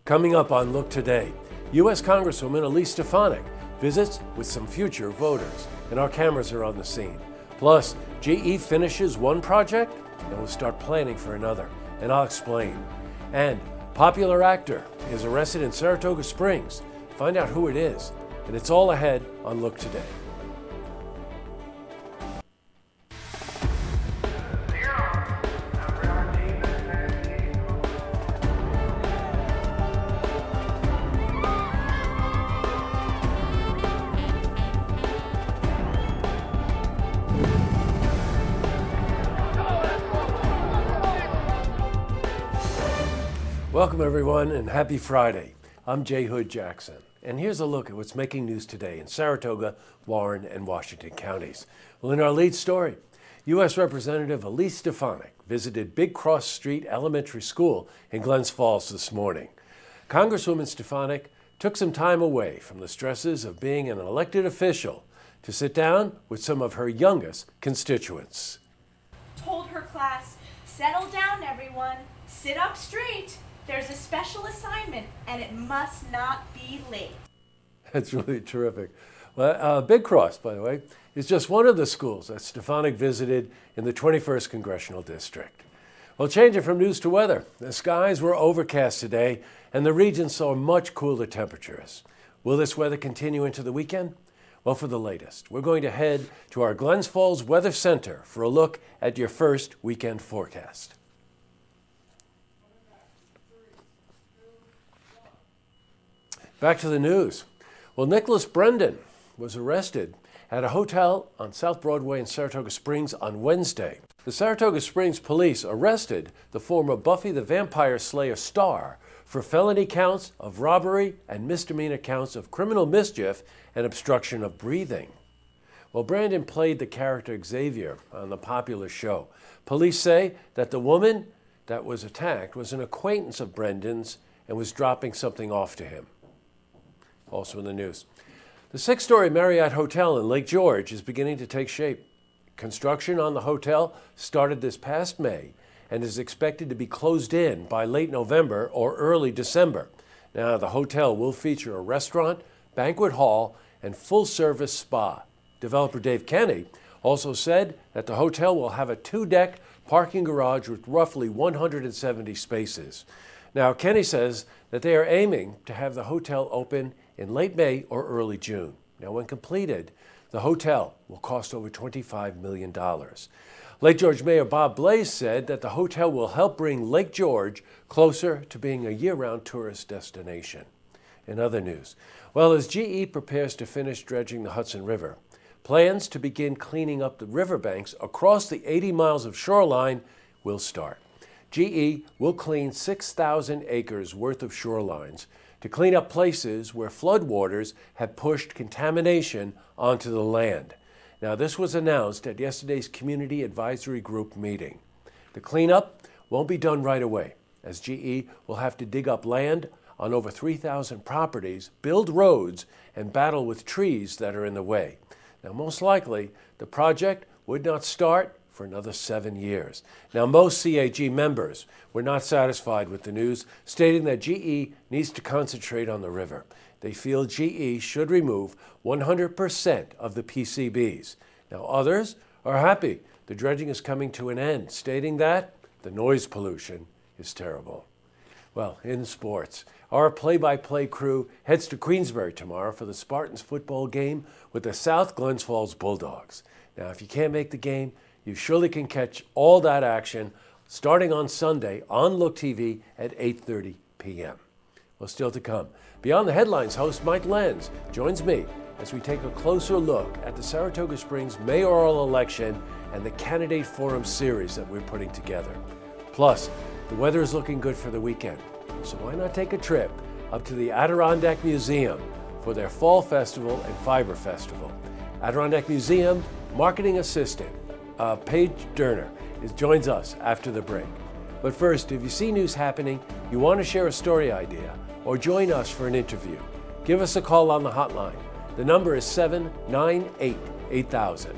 Coming up on Look Today, U.S. Congresswoman Elise Stefanik visits with some future voters, and our cameras are on the scene. Plus, GE finishes one project and will start planning for another, and I'll explain. And popular actor is arrested in Saratoga Springs. Find out who it is, and it's all ahead on Look Today. Welcome everyone and happy Friday. I'm Jay Hood Jackson, and here's a look at what's making news today in Saratoga, Warren, and Washington counties. Well, in our lead story, U.S. Representative Elise Stefanik visited Big Cross Street Elementary School in Glens Falls this morning. Congresswoman Stefanik took some time away from the stresses of being an elected official to sit down with some of her youngest constituents. Told her class, settle down everyone, sit up straight. There's a special assignment, and it must not be late. That's really terrific. Well, Big Cross, by the way, is just one of the schools that Stefanik visited in the 21st Congressional District. Well, changing from news to weather, the skies were overcast today, and the region saw much cooler temperatures. Will this weather continue into the weekend? Well, for the latest, we're going to head to our Glens Falls Weather Center for a look at your first weekend forecast. Back to the news. Well, Nicholas Brendan was arrested at a hotel on South Broadway in Saratoga Springs on Wednesday. The Saratoga Springs police arrested the former Buffy the Vampire Slayer star for felony counts of robbery and misdemeanor counts of criminal mischief and obstruction of breathing. Well, Brandon played the character Xavier on the popular show. Police say that the woman that was attacked was an acquaintance of Brendan's and was dropping something off to him. Also in the news, the 6-story Marriott Hotel in Lake George is beginning to take shape. Construction on the hotel started this past May and is expected to be closed in by late November or early December. Now, the hotel will feature a restaurant, banquet hall, and full-service spa. Developer Dave Kenny also said that the hotel will have a 2-deck parking garage with roughly 170 spaces. Now, Kenny says that they are aiming to have the hotel open in late May or early June. Now, when completed, the hotel will cost over $25 million. Lake George Mayor Bob Blaze said that the hotel will help bring Lake George closer to being a year-round tourist destination. In other news, well, as GE prepares to finish dredging the Hudson River, plans to begin cleaning up the riverbanks across the 80 miles of shoreline will start. GE will clean 6,000 acres worth of shorelines to clean up places where floodwaters have pushed contamination onto the land. Now, this was announced at yesterday's Community Advisory Group meeting. The cleanup won't be done right away, as GE will have to dig up land on over 3,000 properties, build roads, and battle with trees that are in the way. Now, most likely, the project would not start for another 7 years. Now, most CAG members were not satisfied with the news, stating that GE needs to concentrate on the river. They feel GE should remove 100% of the PCBs. Now, others are happy the dredging is coming to an end, stating that the noise pollution is terrible. Well, in sports, our play-by-play crew heads to Queensbury tomorrow for the Spartans football game with the South Glens Falls Bulldogs. Now, if you can't make the game, you surely can catch all that action starting on Sunday on Look TV at 8:30 p.m. Well, still to come, Beyond the Headlines host Mike Lenz joins me as we take a closer look at the Saratoga Springs mayoral election and the Candidate Forum series that we're putting together. Plus, the weather is looking good for the weekend, so why not take a trip up to the Adirondack Museum for their Fall Festival and Fiber Festival. Adirondack Museum Marketing Assistant Paige Durner joins us after the break. But first, if you see news happening, you want to share a story idea, or join us for an interview, give us a call on the hotline. The number is 798-8000.